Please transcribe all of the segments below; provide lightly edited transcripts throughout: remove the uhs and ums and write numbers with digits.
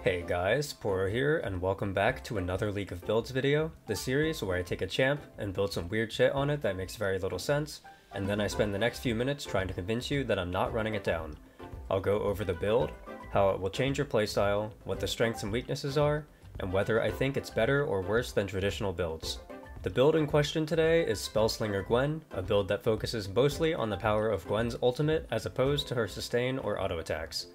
Hey guys, Poro here, and welcome back to another League of Builds video, the series where I take a champ and build some weird shit on it that makes very little sense, and then I spend the next few minutes trying to convince you that I'm not running it down. I'll go over the build, how it will change your playstyle, what the strengths and weaknesses are, and whether I think it's better or worse than traditional builds. The build in question today is Spellslinger Gwen, a build that focuses mostly on the power of Gwen's ultimate as opposed to her sustain or auto attacks.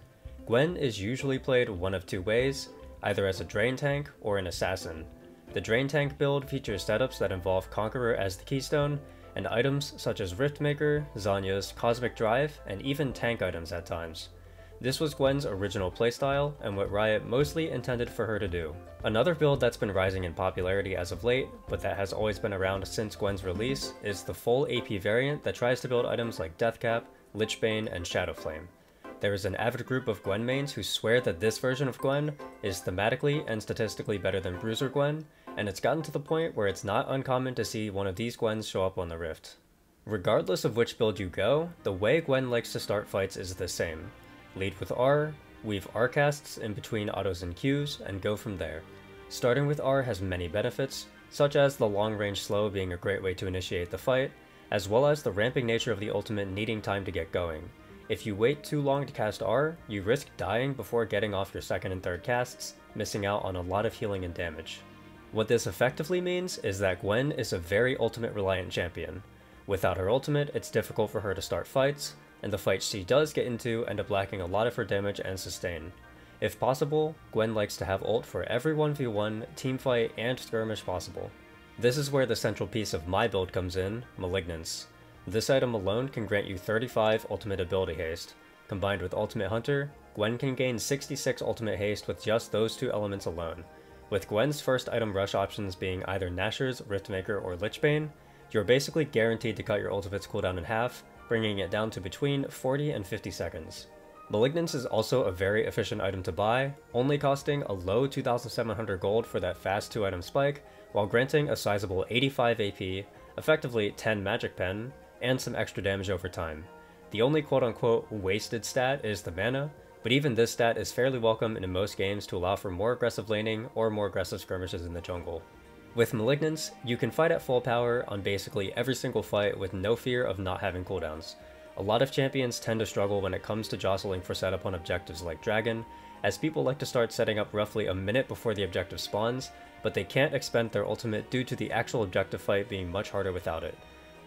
Gwen is usually played one of two ways, either as a drain tank or an assassin. The drain tank build features setups that involve Conqueror as the keystone, and items such as Riftmaker, Zanya's Cosmic Drive, and even tank items at times. This was Gwen's original playstyle, and what Riot mostly intended for her to do. Another build that's been rising in popularity as of late, but that has always been around since Gwen's release, is the full AP variant that tries to build items like Deathcap, Lichbane, and Shadowflame. There is an avid group of Gwen mains who swear that this version of Gwen is thematically and statistically better than Bruiser Gwen, and it's gotten to the point where it's not uncommon to see one of these Gwens show up on the Rift. Regardless of which build you go, the way Gwen likes to start fights is the same. Lead with R, weave R casts in between autos and Qs, and go from there. Starting with R has many benefits, such as the long range slow being a great way to initiate the fight, as well as the ramping nature of the ultimate needing time to get going. If you wait too long to cast R, you risk dying before getting off your second and third casts, missing out on a lot of healing and damage. What this effectively means is that Gwen is a very ultimate reliant champion. Without her ultimate, it's difficult for her to start fights, and the fights she does get into end up lacking a lot of her damage and sustain. If possible, Gwen likes to have ult for every 1v1, teamfight, and skirmish possible. This is where the central piece of my build comes in, Malignance. This item alone can grant you 35 ultimate ability haste. Combined with Ultimate Hunter, Gwen can gain 66 ultimate haste with just those two elements alone. With Gwen's first item rush options being either Nashor's, Riftmaker, or Lichbane, you're basically guaranteed to cut your ultimate's cooldown in half, bringing it down to between 40 and 50 seconds. Malignance is also a very efficient item to buy, only costing a low 2,700 gold for that fast 2-item spike, while granting a sizable 85 AP, effectively 10 magic pen, and some extra damage over time. The only quote-unquote wasted stat is the mana, but even this stat is fairly welcome in most games to allow for more aggressive laning or more aggressive skirmishes in the jungle. With Malignance, you can fight at full power on basically every single fight with no fear of not having cooldowns. A lot of champions tend to struggle when it comes to jostling for setup on objectives like Dragon, as people like to start setting up roughly a minute before the objective spawns, but they can't expend their ultimate due to the actual objective fight being much harder without it.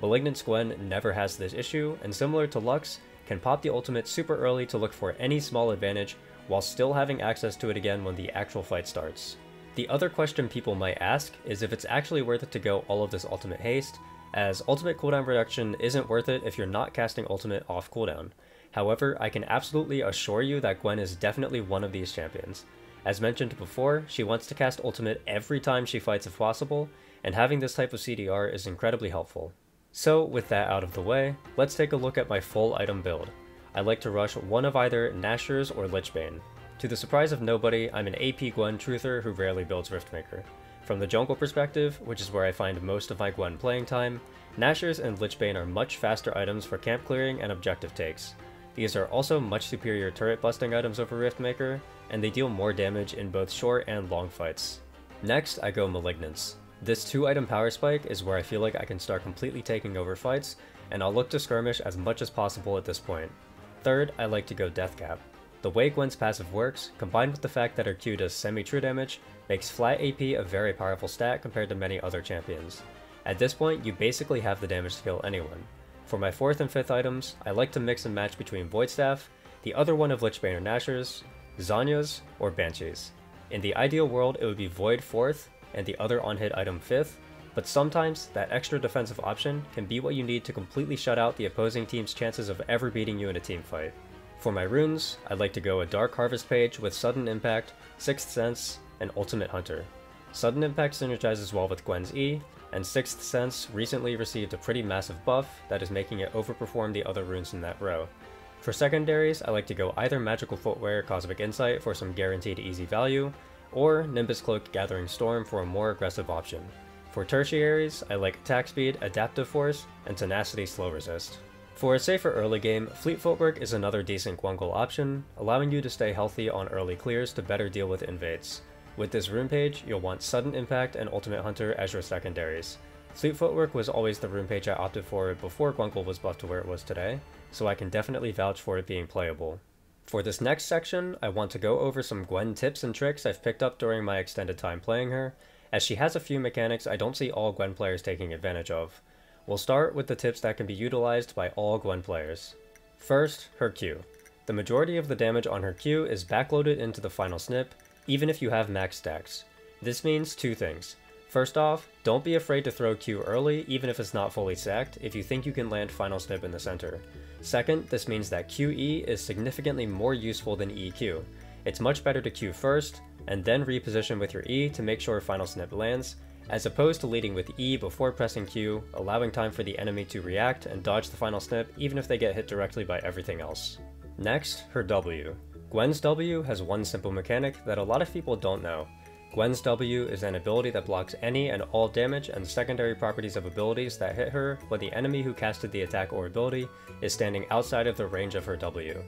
Malignance Gwen never has this issue, and similar to Lux, can pop the ultimate super early to look for any small advantage, while still having access to it again when the actual fight starts. The other question people might ask is if it's actually worth it to go all of this ultimate haste, as ultimate cooldown reduction isn't worth it if you're not casting ultimate off cooldown. However, I can absolutely assure you that Gwen is definitely one of these champions. As mentioned before, she wants to cast ultimate every time she fights if possible, and having this type of CDR is incredibly helpful. So with that out of the way, let's take a look at my full item build. I like to rush one of either Nashor's or Lichbane. To the surprise of nobody, I'm an AP Gwen truther who rarely builds Riftmaker. From the jungle perspective, which is where I find most of my Gwen playing time, Nashor's and Lichbane are much faster items for camp clearing and objective takes. These are also much superior turret busting items over Riftmaker, and they deal more damage in both short and long fights. Next, I go Malignance. This 2-item power spike is where I feel like I can start completely taking over fights, and I'll look to skirmish as much as possible at this point. Third, I like to go Deathcap. The way Gwen's passive works, combined with the fact that her Q does semi-true damage, makes flat AP a very powerful stat compared to many other champions. At this point, you basically have the damage to kill anyone. For my 4th and 5th items, I like to mix and match between Void Staff, the other one of Lichbane or Nashor's, Zanya's, or Banshee's. In the ideal world, it would be Void 4th, and the other on-hit item 5th, but sometimes that extra defensive option can be what you need to completely shut out the opposing team's chances of ever beating you in a team fight. For my runes, I'd like to go a Dark Harvest page with Sudden Impact, Sixth Sense, and Ultimate Hunter. Sudden Impact synergizes well with Gwen's E, and Sixth Sense recently received a pretty massive buff that is making it overperform the other runes in that row. For secondaries, I like to go either Magical Footwear Cosmic Insight for some guaranteed easy value, or Nimbus Cloak Gathering Storm for a more aggressive option. For tertiaries, I like Attack Speed, Adaptive Force, and Tenacity Slow Resist. For a safer early game, Fleet Footwork is another decent Gwungle option, allowing you to stay healthy on early clears to better deal with invades. With this rune page, you'll want Sudden Impact and Ultimate Hunter as your secondaries. Fleet Footwork was always the rune page I opted for before Gwungle was buffed to where it was today, so I can definitely vouch for it being playable. For this next section, I want to go over some Gwen tips and tricks I've picked up during my extended time playing her, as she has a few mechanics I don't see all Gwen players taking advantage of. We'll start with the tips that can be utilized by all Gwen players. First, her Q. The majority of the damage on her Q is backloaded into the final snip, even if you have max stacks. This means two things. First off, don't be afraid to throw Q early, even if it's not fully stacked, if you think you can land final snip in the center. Second, this means that QE is significantly more useful than EQ. It's much better to Q first, and then reposition with your E to make sure final snip lands, as opposed to leading with E before pressing Q, allowing time for the enemy to react and dodge the final snip even if they get hit directly by everything else. Next, her W. Gwen's W has one simple mechanic that a lot of people don't know. Gwen's W is an ability that blocks any and all damage and secondary properties of abilities that hit her when the enemy who casted the attack or ability is standing outside of the range of her W.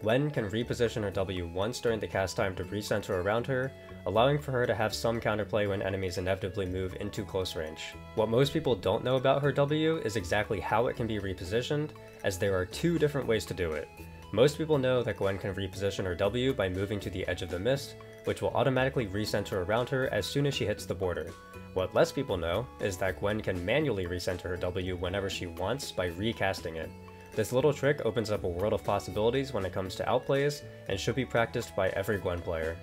Gwen can reposition her W once during the cast time to recenter around her, allowing for her to have some counterplay when enemies inevitably move into close range. What most people don't know about her W is exactly how it can be repositioned, as there are two different ways to do it. Most people know that Gwen can reposition her W by moving to the edge of the mist, which will automatically recenter around her as soon as she hits the border. What less people know is that Gwen can manually recenter her W whenever she wants by recasting it. This little trick opens up a world of possibilities when it comes to outplays, and should be practiced by every Gwen player.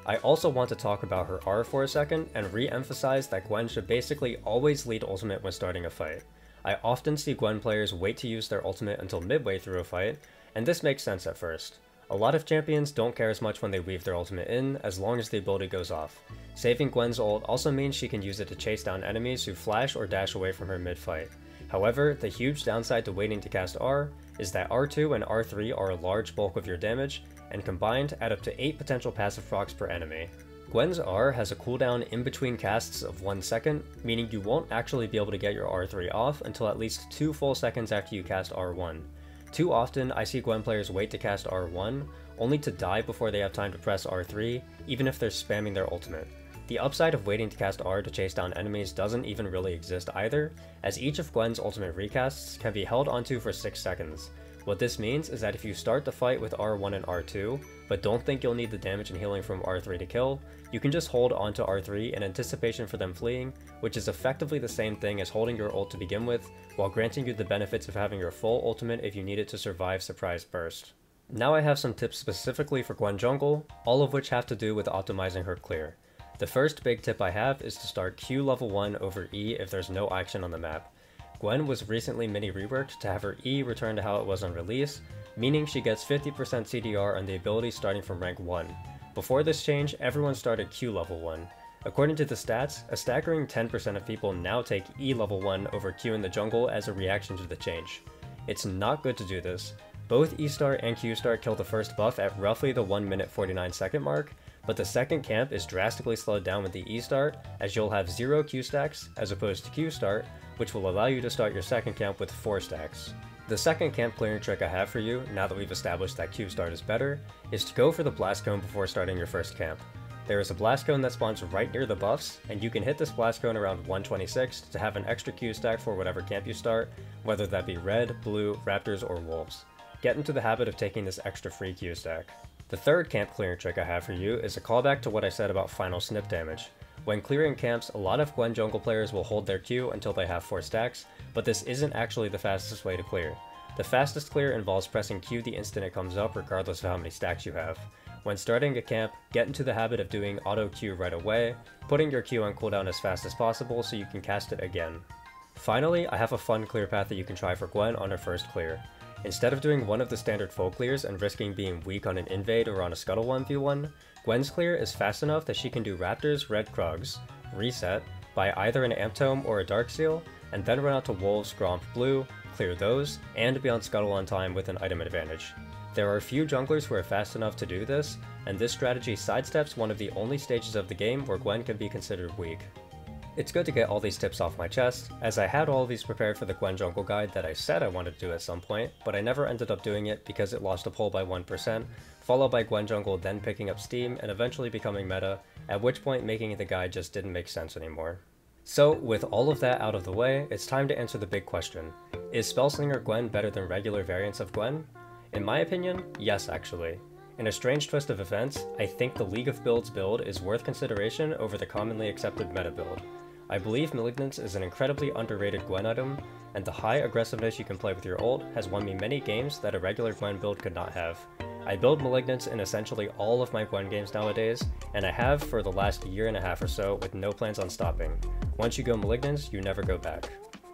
I also want to talk about her R for a second, and re-emphasize that Gwen should basically always lead ultimate when starting a fight. I often see Gwen players wait to use their ultimate until midway through a fight, and this makes sense at first. A lot of champions don't care as much when they weave their ultimate in, as long as the ability goes off. Saving Gwen's ult also means she can use it to chase down enemies who flash or dash away from her mid-fight. However, the huge downside to waiting to cast R is that R2 and R3 are a large bulk of your damage, and combined add up to 8 potential passive procs per enemy. Gwen's R has a cooldown in between casts of 1 second, meaning you won't actually be able to get your R3 off until at least 2 full seconds after you cast R1. Too often, I see Gwen players wait to cast R1, only to die before they have time to press R3, even if they're spamming their ultimate. The upside of waiting to cast R to chase down enemies doesn't even really exist either, as each of Gwen's ultimate recasts can be held onto for 6 seconds. What this means is that if you start the fight with R1 and R2, but don't think you'll need the damage and healing from R3 to kill, you can just hold onto R3 in anticipation for them fleeing, which is effectively the same thing as holding your ult to begin with, while granting you the benefits of having your full ultimate if you need it to survive surprise burst. Now I have some tips specifically for Gwen jungle, all of which have to do with optimizing her clear. The first big tip I have is to start Q level 1 over E if there's no action on the map. Gwen was recently mini reworked to have her E return to how it was on release, meaning she gets 50% CDR on the ability starting from rank 1. Before this change, everyone started Q level 1. According to the stats, a staggering 10% of people now take E level 1 over Q in the jungle as a reaction to the change. It's not good to do this. Both E start and Q start kill the first buff at roughly the 1 minute 49 second mark, but the second camp is drastically slowed down with the E start, as you'll have 0 Q stacks as opposed to Q start, which will allow you to start your second camp with 4 stacks. The second camp clearing trick I have for you, now that we've established that Q start is better, is to go for the blast cone before starting your first camp. There is a blast cone that spawns right near the buffs, and you can hit this blast cone around 126 to have an extra Q stack for whatever camp you start, whether that be red, blue, raptors, or wolves. Get into the habit of taking this extra free Q stack. The third camp clearing trick I have for you is a callback to what I said about final snip damage. When clearing camps, a lot of Gwen jungle players will hold their Q until they have 4 stacks, but this isn't actually the fastest way to clear. The fastest clear involves pressing Q the instant it comes up regardless of how many stacks you have. When starting a camp, get into the habit of doing auto Q right away, putting your Q on cooldown as fast as possible so you can cast it again. Finally, I have a fun clear path that you can try for Gwen on her first clear. Instead of doing one of the standard full clears and risking being weak on an invade or on a scuttle 1v1, Gwen's clear is fast enough that she can do raptors, red krugs, reset, buy either an amp tome or a dark seal, and then run out to wolves, gromp, blue, clear those, and be on scuttle on time with an item advantage. There are few junglers who are fast enough to do this, and this strategy sidesteps one of the only stages of the game where Gwen can be considered weak. It's good to get all these tips off my chest, as I had all of these prepared for the Gwen Jungle guide that I said I wanted to do at some point, but I never ended up doing it because it lost a poll by 1%, followed by Gwen Jungle then picking up steam and eventually becoming meta, at which point making the guide just didn't make sense anymore. So, with all of that out of the way, it's time to answer the big question. Is Spellslinger Gwen better than regular variants of Gwen? In my opinion, yes actually. In a strange twist of events, I think the League of Builds build is worth consideration over the commonly accepted meta build. I believe Malignance is an incredibly underrated Gwen item, and the high aggressiveness you can play with your ult has won me many games that a regular Gwen build could not have. I build Malignance in essentially all of my Gwen games nowadays, and I have for the last year and a half or so with no plans on stopping. Once you go Malignance, you never go back.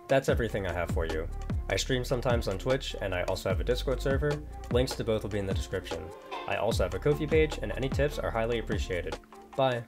That's everything I have for you. I stream sometimes on Twitch, and I also have a Discord server. Links to both will be in the description. I also have a Ko-fi page, and any tips are highly appreciated. Bye!